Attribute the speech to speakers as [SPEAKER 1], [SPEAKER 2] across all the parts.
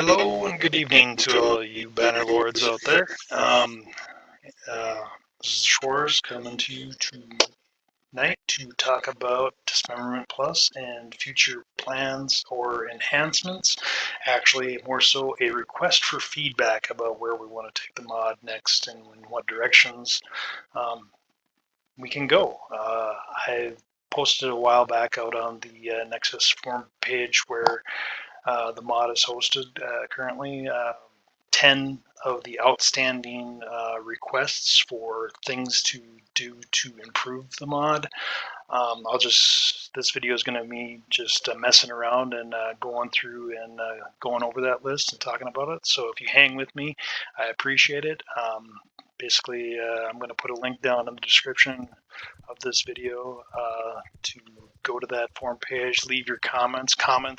[SPEAKER 1] Hello and good evening to all you banner lords out there. This is Schwarz coming to you tonight to talk about Dismemberment Plus and future plans or enhancements. Actually, more so a request for feedback about where we want to take the mod next and in what directions we can go. I posted a while back out on the Nexus forum page where the mod is hosted currently. 10 of the outstanding requests for things to do to improve the mod. This video is going to be just messing around and going through and going over that list and talking about it. So if you hang with me, I appreciate it. Basically, I'm going to put a link down in the description of this video to go to that forum page, leave your comments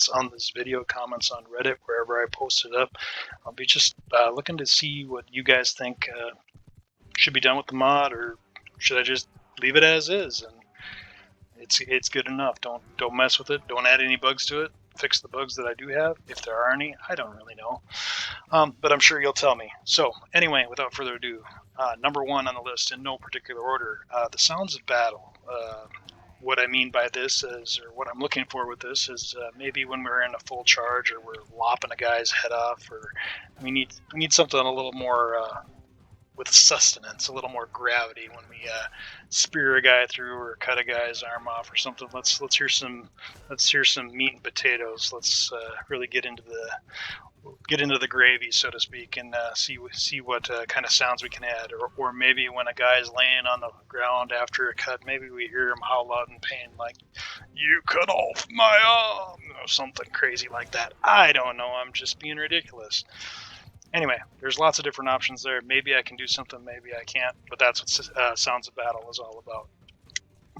[SPEAKER 1] on this video, comments on Reddit, wherever I post it up. I'll be just looking to see what you guys think should be done with the mod, or should I just leave it as is and it's good enough. Don't mess with it. Don't add any bugs to it. Fix the bugs that I do have, if there are any. I don't really know, but I'm sure you'll tell me. So anyway, without further ado, number one on the list in no particular order, the sounds of battle. What I mean by this is, or what I'm looking for with this is, maybe when we're in a full charge or we're lopping a guy's head off, or we need something a little more with sustenance, a little more gravity when we spear a guy through or cut a guy's arm off or something. Let's hear some meat and potatoes. Let's really get into the gravy, so to speak, and see what kind of sounds we can add. Or maybe when a guy's laying on the ground after a cut, maybe we hear him howl out in pain, like, "You cut off my arm," or something crazy like that. I don't know. I'm just being ridiculous. Anyway, there's lots of different options there. Maybe I can do something, maybe I can't, but that's what Sounds of Battle is all about.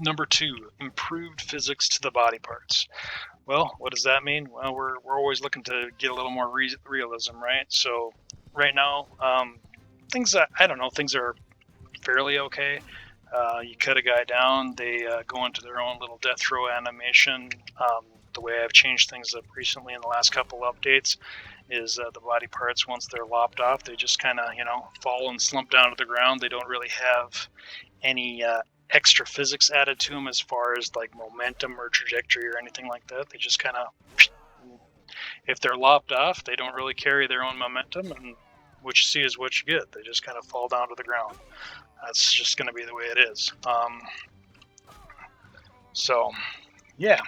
[SPEAKER 1] Number two, improved physics to the body parts. Well, what does that mean? Well, we're always looking to get a little more realism, right? So right now, things are fairly okay. You cut a guy down, they go into their own little death throw animation. The way I've changed things up recently in the last couple updates is the body parts, once they're lopped off, they just kind of, fall and slump down to the ground. They don't really have any extra physics added to them as far as like momentum or trajectory or anything like that. They just kind of, if they're lopped off, they don't really carry their own momentum, and what you see is what you get. They just kind of fall down to the ground. That's just going to be the way it is. So, yeah.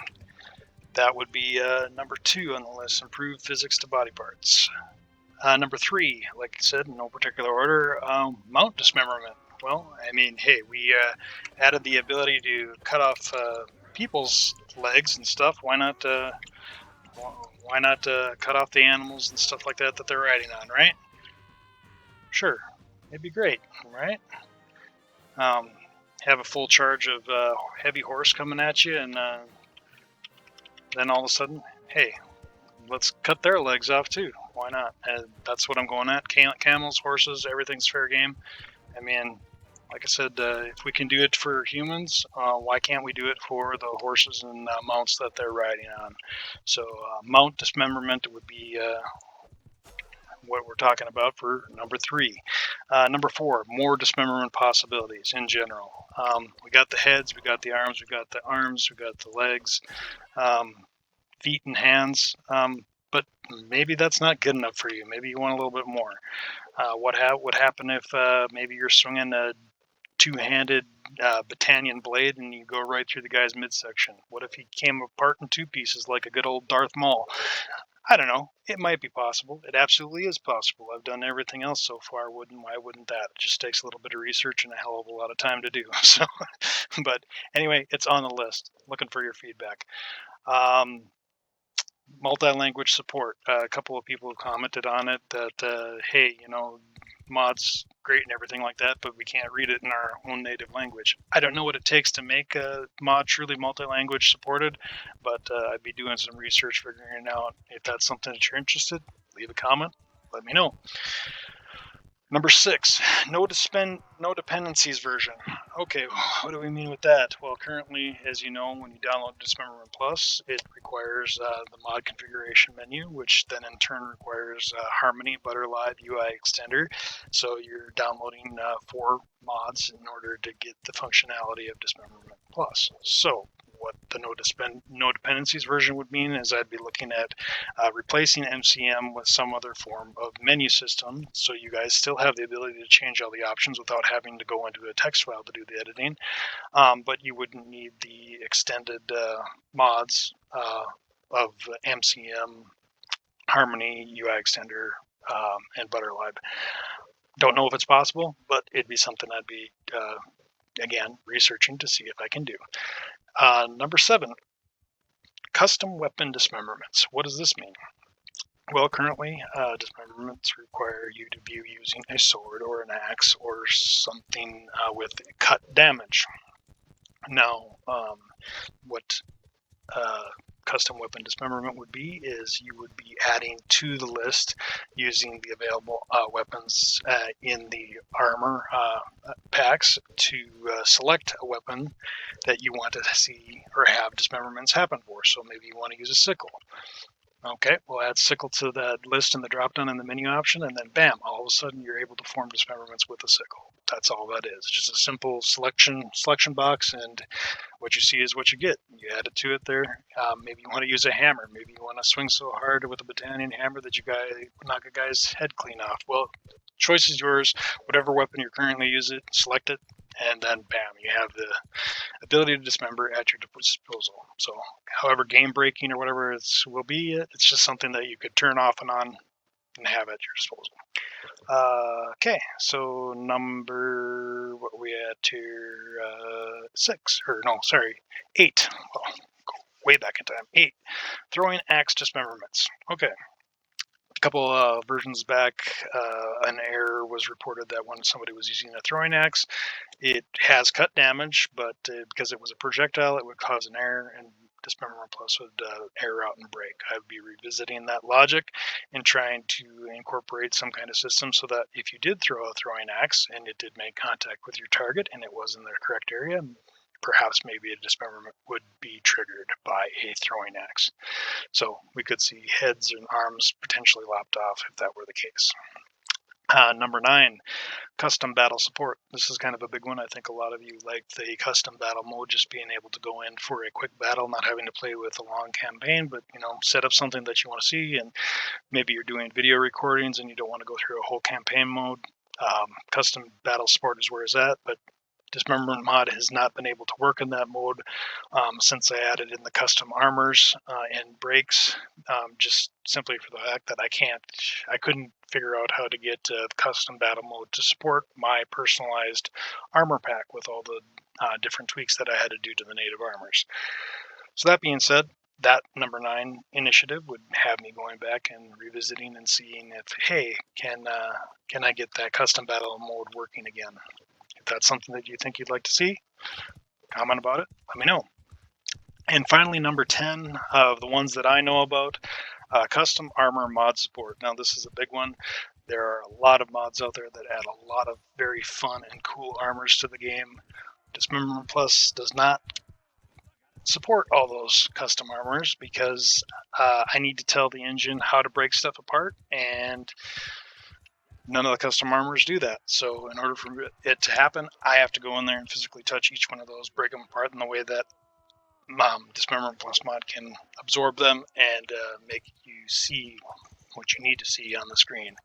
[SPEAKER 1] That would be number two on the list, improved physics to body parts. Number three, like I said, in no particular order, mount dismemberment. Well, I mean, hey, we added the ability to cut off people's legs and stuff. Why not cut off the animals and stuff like that they're riding on, right? Sure, it'd be great, right? Have a full charge of heavy horse coming at you, and then all of a sudden, hey, let's cut their legs off too. Why not? That's what I'm going at. Camels, horses, everything's fair game. I mean, like I said, if we can do it for humans, why can't we do it for the horses and mounts that they're riding on? So mount dismemberment would be what we're talking about for number three. Number four, more dismemberment possibilities in general. We got the heads, we got the arms, we got the legs, feet and hands, but maybe that's not good enough for you. Maybe you want a little bit more. What would happen if maybe you're swinging a two-handed battalion blade and you go right through the guy's midsection? What if he came apart in two pieces like a good old Darth Maul? I don't know. It might be possible. It absolutely is possible. I've done everything else so far. Why wouldn't that? It just takes a little bit of research and a hell of a lot of time to do. So, but anyway, it's on the list. Looking for your feedback. Multi-language support. A couple of people have commented on it that, hey, mod's great and everything like that, but we can't read it in our own native language. I don't know what it takes to make a mod truly multi-language supported, but I'd be doing some research figuring out if that's something that you're interested. Leave a comment, let me know. Number six, no dependencies version. Okay, what do we mean with that? Well, currently, as you know, when you download DismembermentPlus, it requires the mod configuration menu, which then in turn requires Harmony Butterlive UI Extender. So you're downloading 4 mods in order to get the functionality of DismembermentPlus. So what the no dependencies version would mean is I'd be looking at replacing MCM with some other form of menu system, so you guys still have the ability to change all the options without having to go into a text file to do the editing, but you wouldn't need the extended mods of MCM, Harmony, UI Extender, and Butterlive. Don't know if it's possible, but it'd be something I'd be, again, researching to see if I can do. Number 7, custom weapon dismemberments. What does this mean? Well, currently, dismemberments require you to view using a sword or an axe or something with cut damage. Now, what custom weapon dismemberment would be is you would be adding to the list using the available weapons in the armor packs to select a weapon that you want to see or have dismemberments happen for. So maybe you want to use a sickle. Okay, we'll add sickle to that list in the drop-down in the menu option, and then bam, all of a sudden you're able to form dismemberments with a sickle. That's all that is. Just a simple selection box, and what you see is what you get. You add it to it there. Maybe you want to use a hammer. Maybe you want to swing so hard with a battalion hammer that you knock a guy's head clean off. Well, choice is yours. Whatever weapon you're currently using, select it, and then bam, you have the ability to dismember at your disposal. So however game breaking or whatever it will be, it's just something that you could turn off and on and have at your disposal. Okay, so number, what are we at here? 8. Well, go way back in time. 8, throwing axe dismemberments. Okay. A couple versions back, an error was reported that when somebody was using a throwing axe, it has cut damage, but because it was a projectile, it would cause an error, and DismembermentPlus would error out and break. I would be revisiting that logic and trying to incorporate some kind of system so that if you did throw a throwing axe and it did make contact with your target and it was in the correct area, perhaps maybe a dismemberment would be triggered by a throwing axe. So we could see heads and arms potentially lopped off if that were the case. Number 9, custom battle support. This is kind of a big one. I think a lot of you like the custom battle mode, just being able to go in for a quick battle, not having to play with a long campaign, but set up something that you want to see, and maybe you're doing video recordings and you don't want to go through a whole campaign mode. Custom battle support is where it's at, but Dismemberment mod has not been able to work in that mode since I added in the custom armors and breaks, just simply for the fact that I couldn't figure out how to get custom battle mode to support my personalized armor pack with all the different tweaks that I had to do to the native armors. So that being said, that number 9 initiative would have me going back and revisiting and seeing if, hey, can I get that custom battle mode working again? If that's something that you think you'd like to see, comment about it, let me know. And finally, number 10 of the ones that I know about, custom armor mod support. Now, this is a big one. There are a lot of mods out there that add a lot of very fun and cool armors to the game. DismembermentPlus does not support all those custom armors because I need to tell the engine how to break stuff apart, and none of the custom armors do that. So in order for it to happen, I have to go in there and physically touch each one of those, break them apart in the way that DismembermentPlus mod can absorb them and make you see what you need to see on the screen.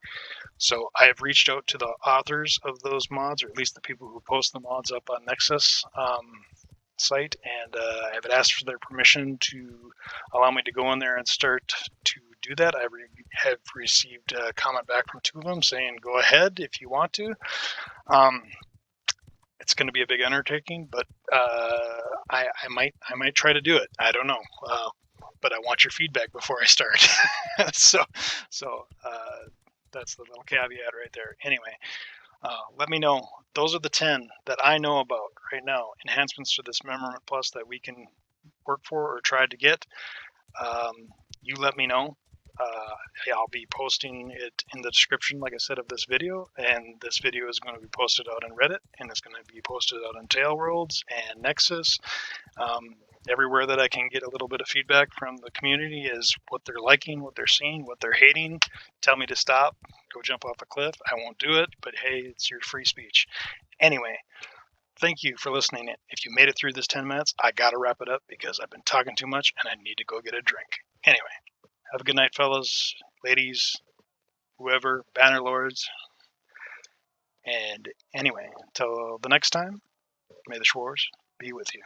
[SPEAKER 1] So I have reached out to the authors of those mods, or at least the people who post the mods up on Nexus site, and I have asked for their permission to allow me to go in there and start to do that. I have received a comment back from 2 of them saying, go ahead if you want to. It's going to be a big undertaking, but I might try to do it. I don't know, but I want your feedback before I start. so that's the little caveat right there. Anyway, let me know. Those are the 10 that I know about right now, enhancements to DismembermentPlus that we can work for or try to get. You let me know. I'll be posting it in the description, like I said, of this video, and this video is going to be posted out on Reddit, and it's going to be posted out on Tailworlds and Nexus. Everywhere that I can get a little bit of feedback from the community is what they're liking, what they're seeing, what they're hating. Tell me to stop, go jump off a cliff. I won't do it, but hey, it's your free speech. Anyway, thank you for listening. If you made it through this 10 minutes, I got to wrap it up because I've been talking too much and I need to go get a drink. Anyway, have a good night, fellas, ladies, whoever, banner lords. And anyway, until the next time, may the Schwarz be with you.